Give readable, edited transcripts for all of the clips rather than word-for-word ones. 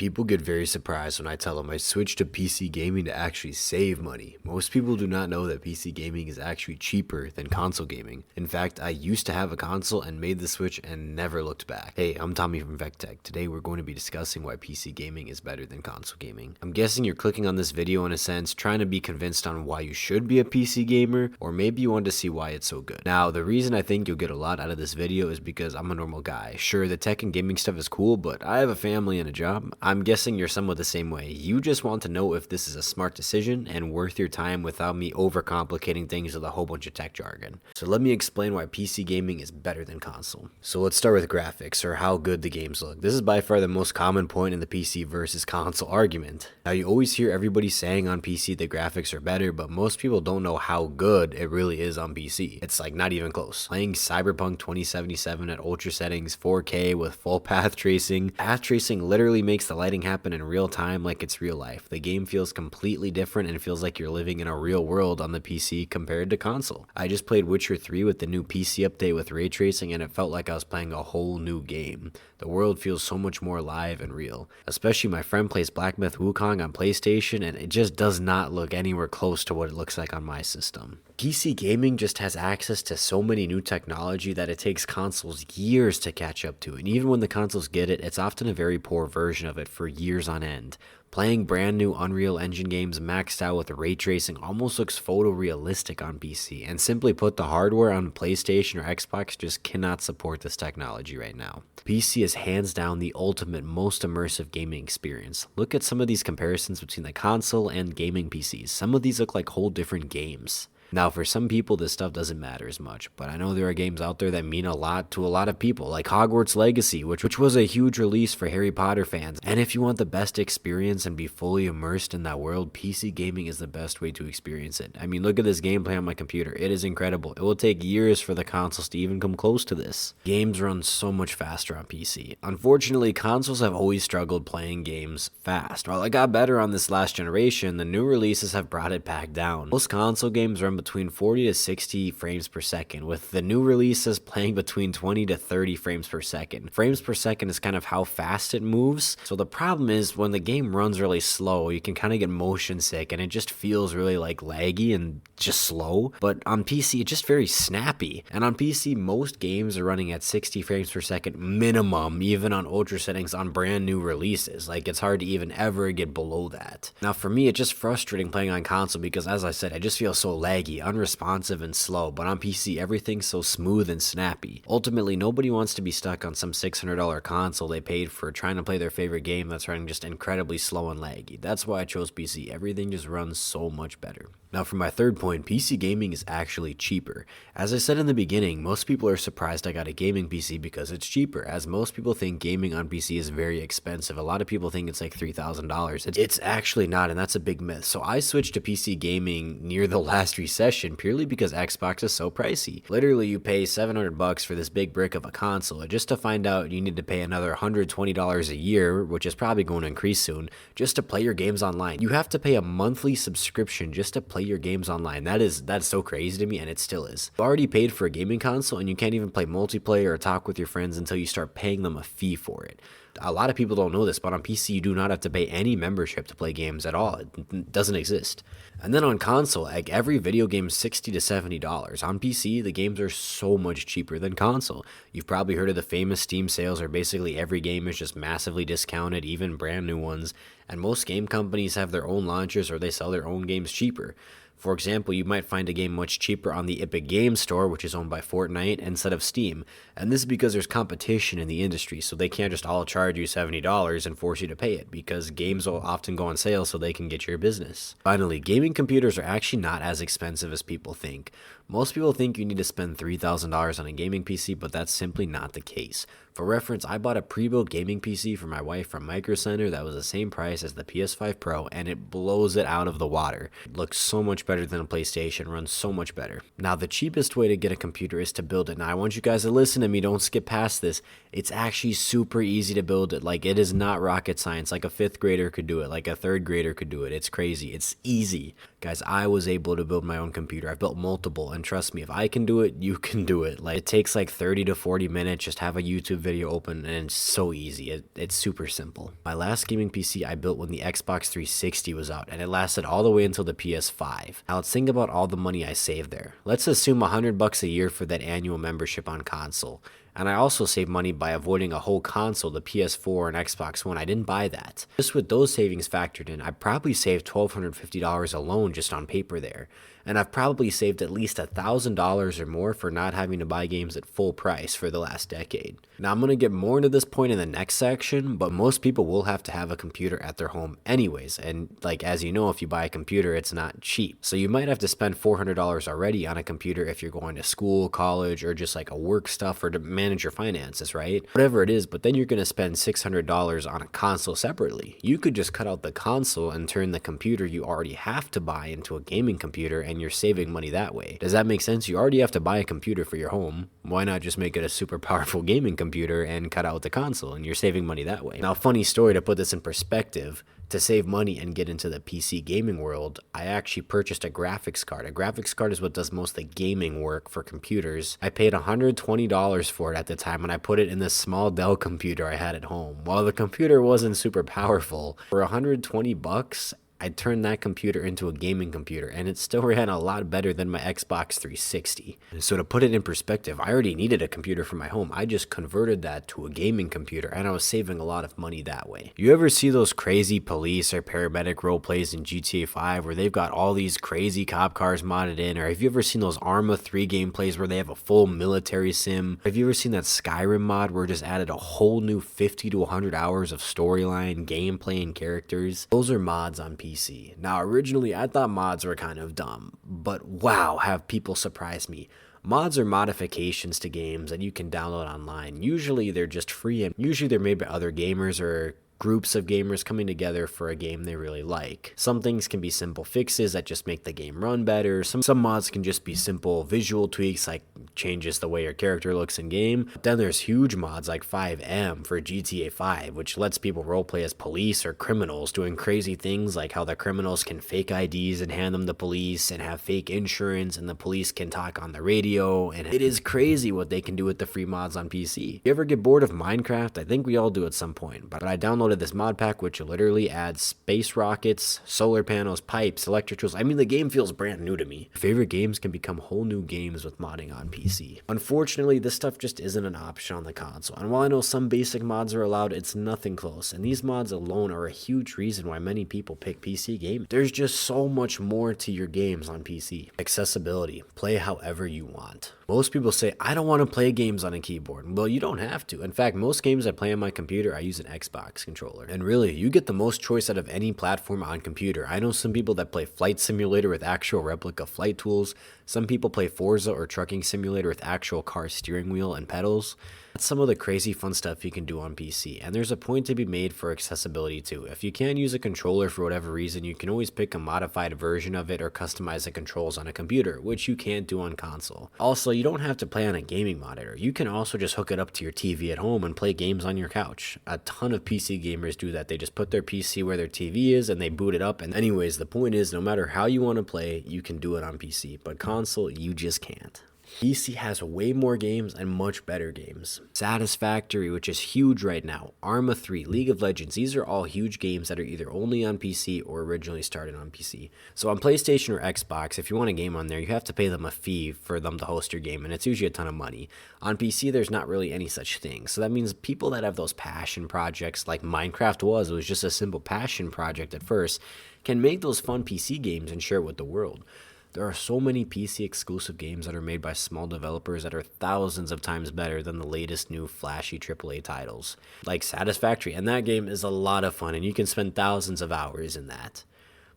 People get very surprised when I tell them I switched to PC gaming to actually save money. Most people do not know that PC gaming is actually cheaper than console gaming. In fact, I used to have a console and made the switch and never looked back. Hey, I'm Tommy from VecTech. Today we're going to be discussing why PC gaming is better than console gaming. I'm guessing you're clicking on this video in a sense, trying to be convinced on why you should be a PC gamer, or maybe you want to see why it's so good. Now, the reason I think you'll get a lot out of this video is because I'm a normal guy. Sure, the tech and gaming stuff is cool, but I have a family and a job. I'm guessing you're somewhat the same way. You just want to know if this is a smart decision and worth your time without me overcomplicating things with a whole bunch of tech jargon. So let me explain why PC gaming is better than console. So let's start with graphics, or how good the games look. This is by far the most common point in the PC versus console argument. Now, you always hear everybody saying on PC the graphics are better, but most people don't know how good it really is on PC. It's like not even close. Playing Cyberpunk 2077 at ultra settings, 4K with full path tracing. Path tracing literally makes the lighting happen in real time like it's real life. The game feels completely different and feels like you're living in a real world on the PC compared to console. I just played Witcher 3 with the new PC update with ray tracing, and it felt like I was playing a whole new game. The world feels so much more alive and real. Especially my friend plays Black Myth Wukong on PlayStation, and it just does not look anywhere close to what it looks like on my system. PC gaming just has access to so many new technology that it takes consoles years to catch up to, and even when the consoles get it, it's often a very poor version of it for years on end. Playing brand new Unreal Engine games maxed out with ray tracing almost looks photorealistic on PC, and simply put, the hardware on PlayStation or Xbox just cannot support this technology right now. PC is hands down the ultimate, most immersive gaming experience. Look at some of these comparisons between the console and gaming PCs. Some of these look like whole different games. Now, for some people, this stuff doesn't matter as much, but I know there are games out there that mean a lot to a lot of people, like Hogwarts Legacy, which was a huge release for Harry Potter fans. And if you want the best experience and be fully immersed in that world, PC gaming is the best way to experience it. I mean, look at this gameplay on my computer. It is incredible. It will take years for the consoles to even come close to this. Games run so much faster on PC. Unfortunately, consoles have always struggled playing games fast. While it got better on this last generation, the new releases have brought it back down. Most console games run between 40 to 60 frames per second, with the new releases playing between 20 to 30 frames per second. Frames per second is kind of how fast it moves, so the problem is when the game runs really slow, you can kind of get motion sick and it just feels really like laggy and just slow. But on PC, it's just very snappy, and on PC, most games are running at 60 frames per second minimum, even on ultra settings on brand new releases. Like, it's hard to even ever get below that. Now, for me, it's just frustrating playing on console because, as I said, I just feel so laggy, unresponsive, and slow, but on PC, everything's so smooth and snappy. Ultimately, nobody wants to be stuck on some $600 console they paid for trying to play their favorite game that's running just incredibly slow and laggy. That's why I chose PC. Everything just runs so much better. Now, for my third point, PC gaming is actually cheaper. As I said in the beginning, most people are surprised I got a gaming PC because it's cheaper, as most people think gaming on PC is very expensive. A lot of people think it's like $3,000. It's actually not, and that's a big myth. So I switched to PC gaming near the last recession purely because Xbox is so pricey. Literally, you pay $700 for this big brick of a console, just to find out you need to pay another $120 a year, which is probably going to increase soon, just to play your games online. You have to pay a monthly subscription just to play your games online. That's so crazy to me, and it still is. You already paid for a gaming console, and you can't even play multiplayer or talk with your friends until you start paying them a fee for it. A lot of people don't know this, but on PC, you do not have to pay any membership to play games at all. It doesn't exist. And then on console, like, every video game is $60 to $70. On PC, the games are so much cheaper than console. You've probably heard of the famous Steam sales, where basically every game is just massively discounted, even brand new ones. And most game companies have their own launchers, or they sell their own games cheaper. For example, you might find a game much cheaper on the Epic Games Store, which is owned by Fortnite, instead of Steam. And this is because there's competition in the industry, so they can't just all charge you $70 and force you to pay it, because games will often go on sale so they can get your business. Finally, gaming computers are actually not as expensive as people think. Most people think you need to spend $3,000 on a gaming PC, but that's simply not the case. For reference, I bought a pre-built gaming PC for my wife from Micro Center that was the same price as the PS5 Pro, and it blows it out of the water. It looks so much better than a PlayStation, runs so much better. Now, the cheapest way to get a computer is to build it. Now, I want you guys to listen to me, don't skip past this. It's actually super easy to build it. Like, it is not rocket science. Like a 5th grader could do it, like a 3rd grader could do it. It's crazy. It's easy. Guys, I was able to build my own computer. I've built multiple, and trust me, if I can do it, you can do it. Like, it takes like 30 to 40 minutes. Just have a YouTube video open and it's so easy. It's super simple. My last gaming PC I built when the Xbox 360 was out, and it lasted all the way until the PS5. Now let's think about all the money I saved there. Let's assume $100 a year for that annual membership on console. And I also saved money by avoiding a whole console, the PS4 and Xbox One. I didn't buy that. Just with those savings factored in, I probably saved $1,250 alone just on paper there. And I've probably saved at least $1,000 or more for not having to buy games at full price for the last decade. Now I'm going to get more into this point in the next section, but most people will have to have a computer at their home anyways. And like, as you know, if you buy a computer, it's not cheap. So you might have to spend $400 already on a computer if you're going to school, college, or just like a work stuff or to manage your finances, right? Whatever it is, but then you're going to spend $600 on a console separately. You could just cut out the console and turn the computer you already have to buy into a gaming computer, and you're saving money that way. Does that make sense? You already have to buy a computer for your home. Why not just make it a super powerful gaming computer and cut out the console, and you're saving money that way? Now, funny story to put this in perspective. To save money and get into the PC gaming world, I actually purchased a graphics card. A graphics card is what does most of the gaming work for computers. I paid $120 for it at the time, and I put it in this small Dell computer I had at home. While the computer wasn't super powerful, for $120, I turned that computer into a gaming computer, and it still ran a lot better than my Xbox 360. So to put it in perspective, I already needed a computer for my home. I just converted that to a gaming computer, and I was saving a lot of money that way. You ever see those crazy police or paramedic role plays in GTA 5 where they've got all these crazy cop cars modded in? Or have you ever seen those Arma 3 gameplays where they have a full military sim? Have you ever seen that Skyrim mod where it just added a whole new 50 to 100 hours of storyline, gameplay, and characters? Those are mods on PC. Now, originally, I thought mods were kind of dumb, but wow, have people surprised me. Mods are modifications to games that you can download online. Usually, they're just free, and usually they're made by other gamers or groups of gamers coming together for a game they really like. Some things can be simple fixes that just make the game run better. Some mods can just be simple visual tweaks, like changes the way your character looks in game. Then there's huge mods like FiveM for GTA 5, which lets people roleplay as police or criminals, doing crazy things like how the criminals can fake IDs and hand them to police, and have fake insurance, and the police can talk on the radio. And it is crazy what they can do with the free mods on PC. You ever get bored of Minecraft? I think we all do at some point, but I downloaded this mod pack which literally adds space rockets, solar panels, pipes, electric tools. I mean, the game feels brand new to me. Favorite games can become whole new games with modding on PC. Unfortunately, this stuff just isn't an option on the console, and while I know some basic mods are allowed, it's nothing close, and these mods alone are a huge reason why many people pick PC gaming. There's just so much more to your games on PC. Accessibility. Play however you want. Most people say, I don't want to play games on a keyboard. Well, you don't have to. In fact, most games I play on my computer, I use an Xbox controller. And really, you get the most choice out of any platform on computer. I know some people that play Flight Simulator with actual replica flight tools. Some people play Forza or Trucking Simulator with actual car steering wheel and pedals. That's some of the crazy fun stuff you can do on PC, and there's a point to be made for accessibility too. If you can't use a controller for whatever reason, you can always pick a modified version of it or customize the controls on a computer, which you can't do on console. Also, you don't have to play on a gaming monitor. You can also just hook it up to your TV at home and play games on your couch. A ton of PC gamers do that. They just put their PC where their TV is and they boot it up. And anyways, the point is, no matter how you want to play, you can do it on PC, but console, you just can't. PC has way more games and much better games. Satisfactory, which is huge right now. Arma 3, League of Legends, these are all huge games that are either only on PC or originally started on PC. So on PlayStation or Xbox, if you want a game on there, you have to pay them a fee for them to host your game, and it's usually a ton of money. On PC, there's not really any such thing. So that means people that have those passion projects, like Minecraft was, it was just a simple passion project at first, can make those fun PC games and share it with the world. There are so many PC exclusive games that are made by small developers that are thousands of times better than the latest new flashy AAA titles, like Satisfactory, and that game is a lot of fun and you can spend thousands of hours in that.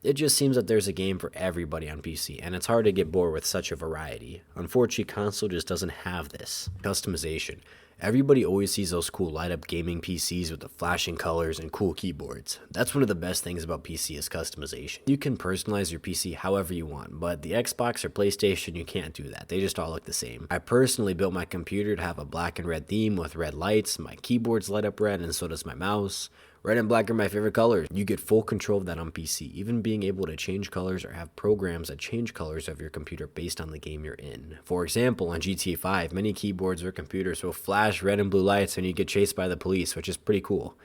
It just seems that there's a game for everybody on PC, and it's hard to get bored with such a variety. Unfortunately, console just doesn't have this. Customization. Everybody always sees those cool light-up gaming PCs with the flashing colors and cool keyboards. That's one of the best things about PC is customization. You can personalize your PC however you want, but the Xbox or PlayStation, you can't do that. They just all look the same. I personally built my computer to have a black and red theme with red lights. My keyboard's light up red, and so does my mouse. Red and black are my favorite colors. You get full control of that on PC, even being able to change colors or have programs that change colors of your computer based on the game you're in. For example, on GTA 5, many keyboards or computers will flash red and blue lights when you get chased by the police, which is pretty cool.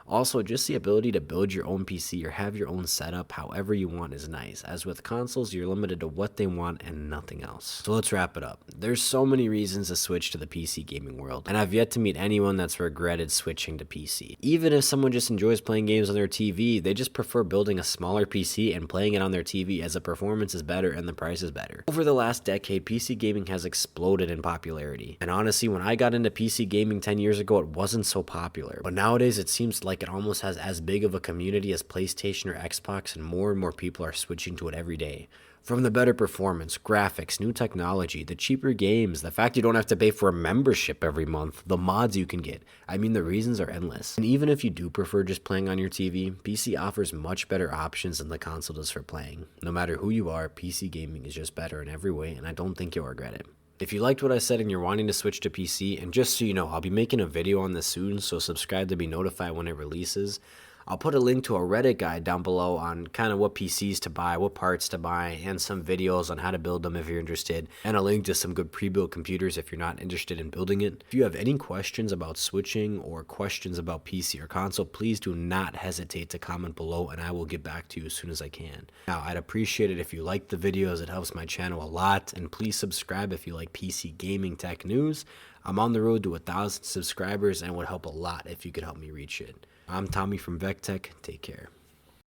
Also, just the ability to build your own PC or have your own setup however you want is nice, as with consoles, you're limited to what they want and nothing else. So let's wrap it up. There's so many reasons to switch to the PC gaming world, and I've yet to meet anyone that's regretted switching to PC. Even if someone just enjoys playing games on their TV, they just prefer building a smaller PC and playing it on their TV as the performance is better and the price is better. Over the last decade, PC gaming has exploded in popularity, and honestly, when I got into PC gaming 10 years ago, it wasn't so popular, but nowadays it seems like it almost has as big of a community as PlayStation or Xbox, and more people are switching to it every day. From the better performance, graphics, new technology, the cheaper games, the fact you don't have to pay for a membership every month, the mods you can get. I mean, the reasons are endless. And even if you do prefer just playing on your TV, PC offers much better options than the console does for playing. No matter who you are, PC gaming is just better in every way, and I don't think you'll regret it. If you liked what I said and you're wanting to switch to PC, and just so you know, I'll be making a video on this soon, so subscribe to be notified when it releases. I'll put a link to a Reddit guide down below on kind of what PCs to buy, what parts to buy, and some videos on how to build them if you're interested, and a link to some good pre-built computers if you're not interested in building it. If you have any questions about switching or questions about PC or console, please do not hesitate to comment below and I will get back to you as soon as I can. Now, I'd appreciate it if you like the videos, it helps my channel a lot, and please subscribe if you like PC gaming tech news. I'm on the road to 1,000 subscribers and it would help a lot if you could help me reach it. I'm Tommy from VecTech. Take care.